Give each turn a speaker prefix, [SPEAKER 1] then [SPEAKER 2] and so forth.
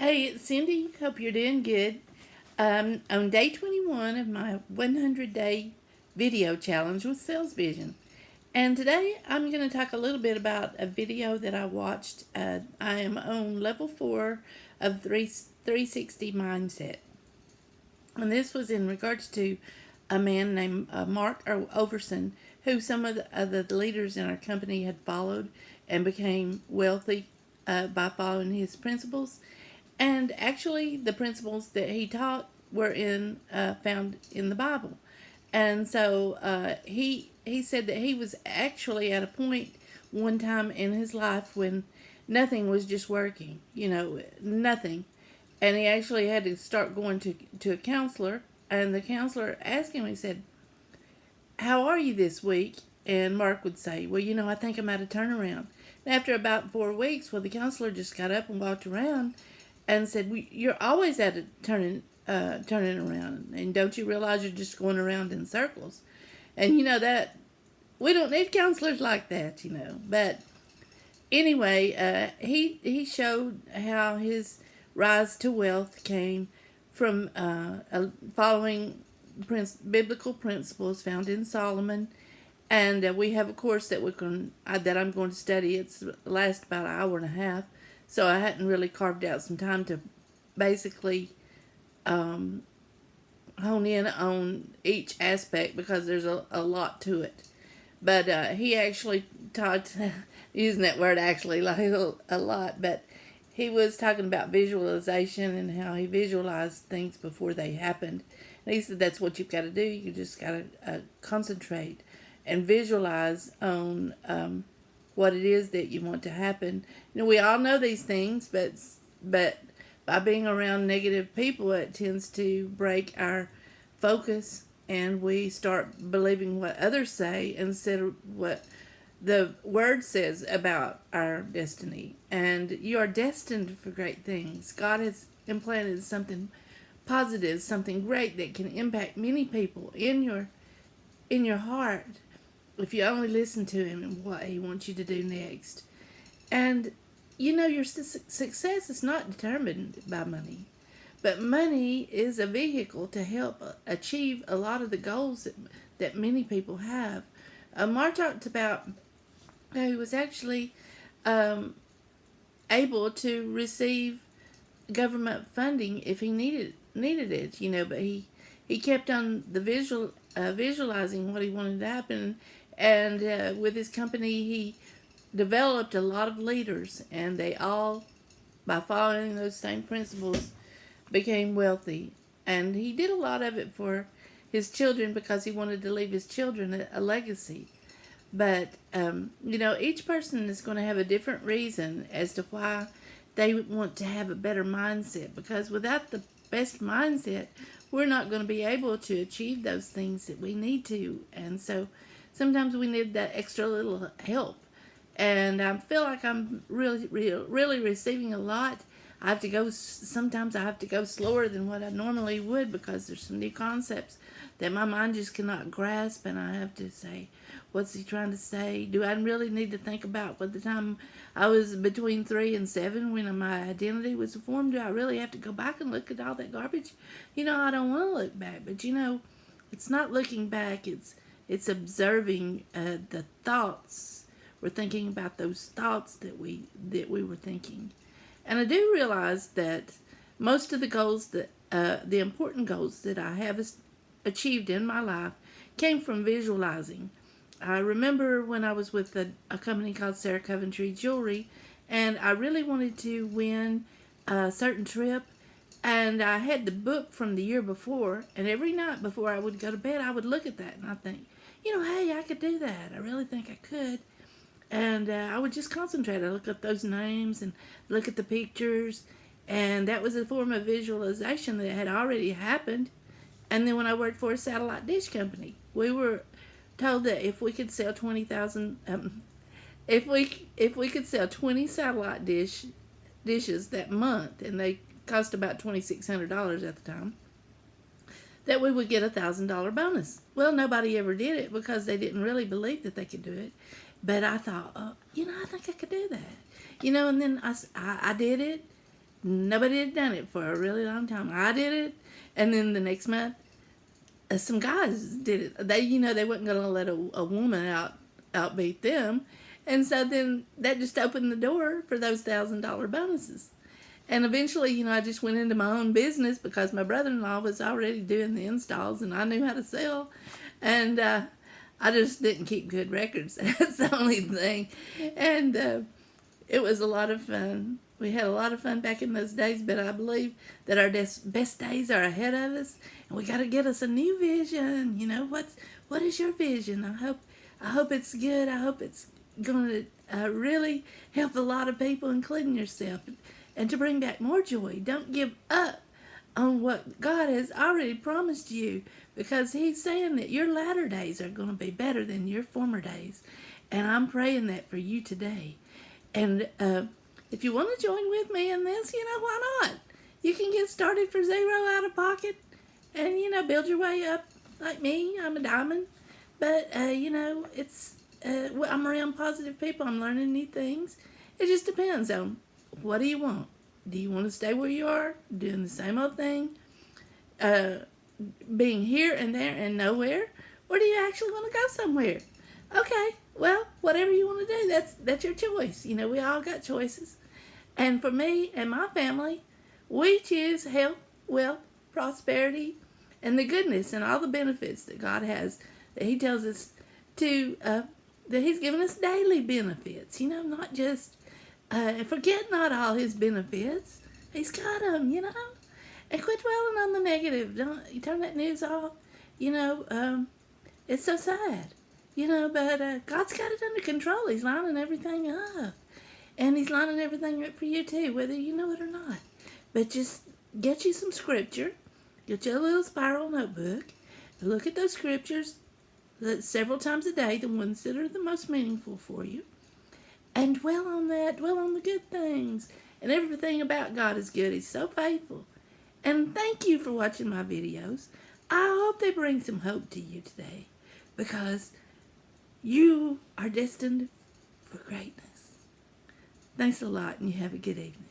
[SPEAKER 1] Hey, it's Cindy. Hope you're doing good. On day 21 of my 100-day video challenge with Salesvision. And today I'm going to talk a little bit about a video that I watched. I am on level 4 of 360 mindset. And this was in regards to a man named Mark Overson, who some of the leaders in our company had followed and became wealthy by following his principles. And actually, the principles that he taught were found in the Bible. And so he said that he was actually at a point one time in his life when nothing was just working, nothing. And he actually had to start going to a counselor. And the counselor asked him, he said, "How are you this week?" And Mark would say, "Well, I think I'm at a turnaround." And after about 4 weeks, the counselor just got up and walked around and said, "You're always at a turning around, and don't you realize you're just going around in circles?" And that we don't need counselors like that, But anyway, he showed how his rise to wealth came from following biblical principles found in Solomon. And we have a course that I'm going to study. It's lasts about an hour and a half, so I hadn't really carved out some time to basically hone in on each aspect because there's a lot to it. But he actually taught, using that word actually like a lot, but he was talking about visualization and how he visualized things before they happened. And he said that's what you've got to do. You just got to concentrate and visualize on what it is that you want to happen. We all know these things, but by being around negative people, it tends to break our focus, and we start believing what others say instead of what the word says about our destiny. And you are destined for great things. God has implanted something positive, something great that can impact many people in your heart if you only listen to him and what he wants you to do next. And your success is not determined by money, but money is a vehicle to help achieve a lot of the goals that many people have. Mark talked about how he was actually able to receive government funding if he needed it, but he kept on the visualizing what he wanted to happen, and with his company he developed a lot of leaders, and they all, by following those same principles, became wealthy. And he did a lot of it for his children because he wanted to leave his children a legacy. But each person is going to have a different reason as to why they want to have a better mindset, because without the best mindset, we're not going to be able to achieve those things that we need to. And so sometimes we need that extra little help. And I feel like I'm really receiving a lot. Sometimes I have to go slower than what I normally would because there's some new concepts that my mind just cannot grasp, and I have to say, what's he trying to say? Do I really need to think about what the time I was between 3 and 7 when my identity was formed? Do I really have to go back and look at all that garbage? I don't want to look back, but it's not looking back. It's observing the thoughts. We're thinking about those thoughts that we were thinking. And I do realize that most of the goals the important goals that I have achieved in my life came from visualizing. I remember when I was with a company called Sarah Coventry Jewelry, and I really wanted to win a certain trip, and I had the book from the year before, and every night before I would go to bed, I would look at that, and I think, hey, I could do that. I really think I could. And I would just concentrate. I look up those names and look at the pictures. And that was a form of visualization that had already happened. And then when I worked for a satellite dish company, we were told that if we could sell 20,000, if we could sell 20 satellite dishes that month, and they cost about $2,600 at the time, that we would get $1,000 bonus. Well, nobody ever did it because they didn't really believe that they could do it. But I thought, I think I could do that. And then I did it, nobody had done it for a really long time. I did it, and then the next month, some guys did it. They wasn't going to let a woman outbeat them, and so then that just opened the door for those $1,000 bonuses. And eventually, I just went into my own business because my brother-in-law was already doing the installs, and I knew how to sell, and I just didn't keep good records. That's the only thing, and it was a lot of fun. We had a lot of fun back in those days, but I believe that our best days are ahead of us, and we got to get us a new vision. What is your vision? I hope it's good. I hope it's going to really help a lot of people, including yourself, and to bring back more joy. Don't give up on what God has already promised you, because He's saying that your latter days are going to be better than your former days, and I'm praying that for you today. And if you want to join with me in this, why not? You can get started for zero out of pocket and, build your way up like me. I'm a diamond. But, I'm around positive people. I'm learning new things. It just depends on what do you want. Do you want to stay where you are, doing the same old thing, being here and there and nowhere? Or do you actually want to go somewhere? Okay, well, whatever you want to do, that's your choice. We all got choices. And for me and my family, we choose health, wealth, prosperity, and the goodness and all the benefits that God has, that He tells us to, that He's given us daily benefits. Not just, forget not all His benefits. He's got them, And quit dwelling on the negative. Don't you turn that news off. It's so sad. But God's got it under control. He's lining everything up. And He's lining everything up for you too, whether you know it or not. But just get you some scripture. Get you a little spiral notebook. Look at those scriptures several times a day, the ones that are the most meaningful for you. And dwell on that. Dwell on the good things. And everything about God is good. He's so faithful. And thank you for watching my videos. I hope they bring some hope to you today, because you are destined for greatness. Thanks a lot, and you have a good evening.